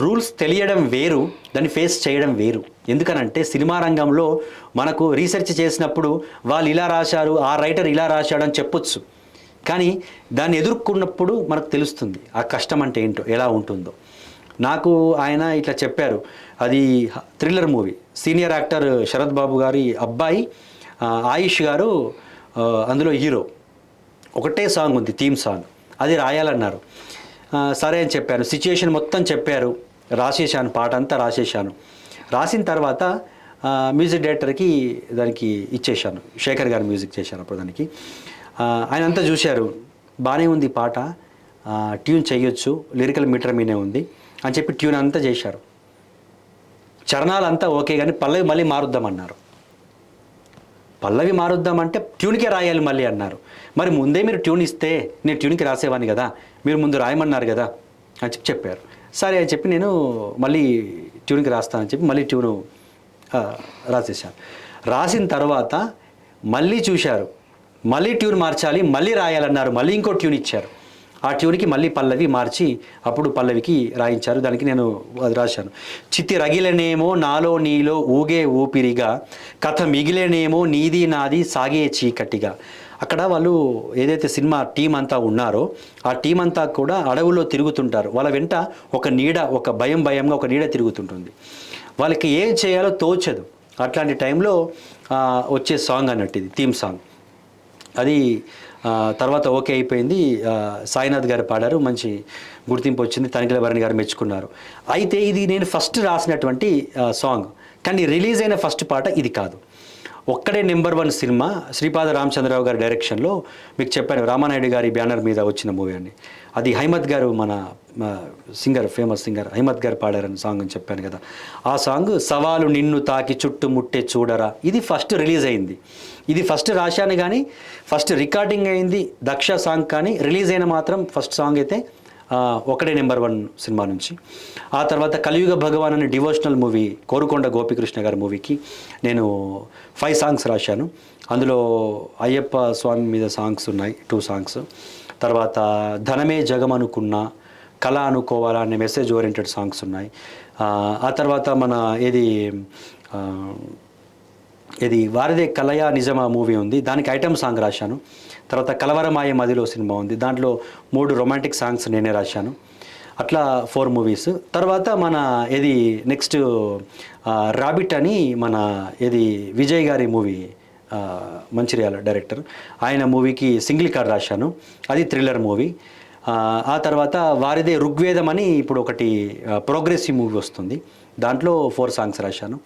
రూల్స్ తెలియడం వేరు, దాన్ని ఫేస్ చేయడం వేరు. ఎందుకనంటే సినిమా రంగంలో మనకు రీసెర్చ్ చేసినప్పుడు వాళ్ళు ఇలా రాశారు, ఆ రైటర్ ఇలా రాశాడు అని చెప్పొచ్చు. కానీ దాన్ని ఎదుర్కొన్నప్పుడు మనకు తెలుస్తుంది ఆ కష్టం అంటే ఏంటో, ఎలా ఉంటుందో. నాకు ఆయన ఇట్లా చెప్పారు. అది thriller movie. Senior actor Sarath Babu గారి అబ్బాయి ఆయుష్ గారు అందులో హీరో. ఒకటే సాంగ్ ఉంది, థీమ్ సాంగ్, అది రాయాలన్నారు. సరే అని చెప్పాను. సిచ్యుయేషన్ మొత్తం చెప్పారు, రాసేసాను, పాట అంతా రాసేసాను. రాసిన తర్వాత మ్యూజిక్ డైరెక్టర్కి దానికి ఇచ్చేసాను. శేఖర్ గారు మ్యూజిక్ చేశాను అప్పుడు దానికి. ఆయన అంతా చూశారు, బాగానే ఉంది పాట, ట్యూన్ చేయొచ్చు, లిరికల్ మీటర్ మీనే ఉంది అని చెప్పి ట్యూన్ అంతా చేశారు. చరణాలు అంతా ఓకే, కానీ పల్లవి మళ్ళీ మారుద్దామన్నారు. పల్లవి మారుద్దామంటే ట్యూన్కే రాయాలి మళ్ళీ అన్నారు. మరి ముందే మీరు ట్యూన్ ఇస్తే నేను ట్యూన్కి రాసేవాడిని కదా, మీరు ముందు రాయమన్నారు కదా అని చెప్పారు. సరే అని చెప్పి నేను మళ్ళీ ట్యూన్కి రాస్తానని చెప్పి మళ్ళీ ట్యూను రాసేసాను. రాసిన తర్వాత మళ్ళీ చూశారు, మళ్ళీ ట్యూన్ మార్చాలి, మళ్ళీ రాయాలన్నారు. మళ్ళీ ఇంకో ట్యూన్ ఇచ్చారు. ఆ ట్యూన్కి మళ్ళీ పల్లవి మార్చి అప్పుడు పల్లవికి రాయించారు. దానికి నేను అది రాశాను. చిత్తి రగిలనేమో నాలో నీలో ఊగే ఊపిరిగా, కథ మిగిలేనేమో నీది నాది సాగే చీకటిగా. అక్కడ వాళ్ళు ఏదైతే సినిమా టీం అంతా ఉన్నారో ఆ టీం అంతా కూడా అడవుల్లో తిరుగుతుంటారు. వాళ్ళ వెంట ఒక నీడ, ఒక భయంగా ఒక నీడ తిరుగుతుంటుంది. వాళ్ళకి ఏం చేయాలో తోచదు. అట్లాంటి టైంలో వచ్చే సాంగ్ అన్నట్టు ఇది థీమ్ సాంగ్. అది తర్వాత ఓకే అయిపోయింది. సాయినాథ్ గారు పాడారు, మంచి గుర్తింపు వచ్చింది, తనిఖీల భరణి గారు మెచ్చుకున్నారు. అయితే ఇది నేను ఫస్ట్ రాసినటువంటి సాంగ్, కానీ రిలీజ్ అయిన ఫస్ట్ పాట ఇది కాదు. ఒక్కడే నెంబర్ 1 సినిమా శ్రీపాద రామచంద్రరావు గారి డైరెక్షన్లో, మీకు చెప్పాను రామానాయుడు గారి బ్యానర్ మీద వచ్చిన మూవీ అండి. అది హైమద్ గారు, మన సింగర్, ఫేమస్ సింగర్ హైమద్ గారు పాడారని సాంగ్ అని చెప్పాను కదా. ఆ సాంగ్ సవాలు నిన్ను తాకి చుట్టుముట్టే చూడరా, ఇది ఫస్ట్ రిలీజ్ అయింది. ఇది ఫస్ట్ రాశాను, కానీ ఫస్ట్ రికార్డింగ్ అయింది దక్ష సాంగ్, కానీ రిలీజ్ అయిన మాత్రం ఫస్ట్ సాంగ్ అయితే ఒకటే నెంబర్ 1 సినిమా నుంచి. ఆ తర్వాత కలియుగ భగవాన్ అనే డివోషనల్ మూవీ, కోరుకొండ గోపికృష్ణ గారి మూవీకి నేను 5 సాంగ్స్ రాశాను. అందులో అయ్యప్ప స్వామి మీద సాంగ్స్ ఉన్నాయి, 2 సాంగ్స్. తర్వాత ధనమే జగమనుకున్నా, కళ అనుకోవాలా అనే మెసేజ్ ఓరియంటెడ్ సాంగ్స్ ఉన్నాయి. ఆ తర్వాత మన ఇది వారిదే కలయా నిజమా మూవీ ఉంది, దానికి ఐటమ్ సాంగ్ రాశాను. తర్వాత కలవరమాయ మదిలో సినిమా ఉంది, దాంట్లో 3 రొమాంటిక్ సాంగ్స్ నేనే రాశాను. అట్లా 4 మూవీస్. తర్వాత మన నెక్స్ట్ రాబిట్ అని మన విజయ్ గారి మూవీ, మంచిర్యాల డైరెక్టర్, ఆయన మూవీకి సింగిల్ కార్డ్ రాశాను, అది థ్రిల్లర్ మూవీ. ఆ తర్వాత వారిదే ఋగ్వేదం అని ఇప్పుడు ఒకటి ప్రోగ్రెసివ్ మూవీ వస్తుంది, దాంట్లో 4 సాంగ్స్ రాశాను.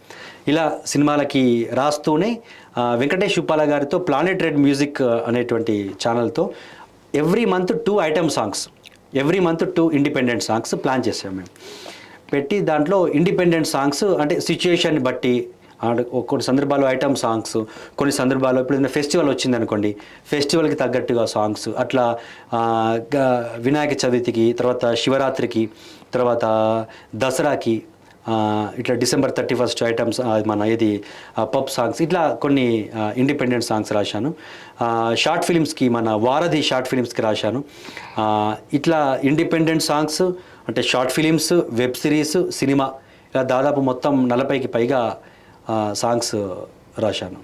ఇలా సినిమాలకి రాస్తూనే వెంకటేష్ ఉప్పాల గారితో ప్లానెట్ రెడ్ మ్యూజిక్ అనేటువంటి ఛానల్తో every month 2 item songs, every month 2 independent songs plan చేసాం మేము. పెట్టి దాంట్లో ఇండిపెండెంట్ సాంగ్స్ అంటే సిచ్యుయేషన్ని బట్టి, కొన్ని సందర్భాల్లో ఐటమ్ సాంగ్స్, కొన్ని సందర్భాల్లో ఇప్పుడు ఏదైనా ఫెస్టివల్ వచ్చిందనుకోండి, ఫెస్టివల్కి తగ్గట్టుగా సాంగ్స్, అట్లా వినాయక చవితికి, తర్వాత శివరాత్రికి, తర్వాత దసరాకి, ఇట్లా December 31 ఐటమ్స్ మన ఇది పబ్ సాంగ్స్, ఇట్లా కొన్ని ఇండిపెండెంట్ సాంగ్స్ రాశాను. షార్ట్ ఫిలిమ్స్కి మన వారధి షార్ట్ ఫిలిమ్స్కి రాశాను. ఇట్లా ఇండిపెండెంట్ సాంగ్స్ అంటే short films, web series, cinema, ఇలా దాదాపు మొత్తం 40కి పైగా సాంగ్స్ రాశాను.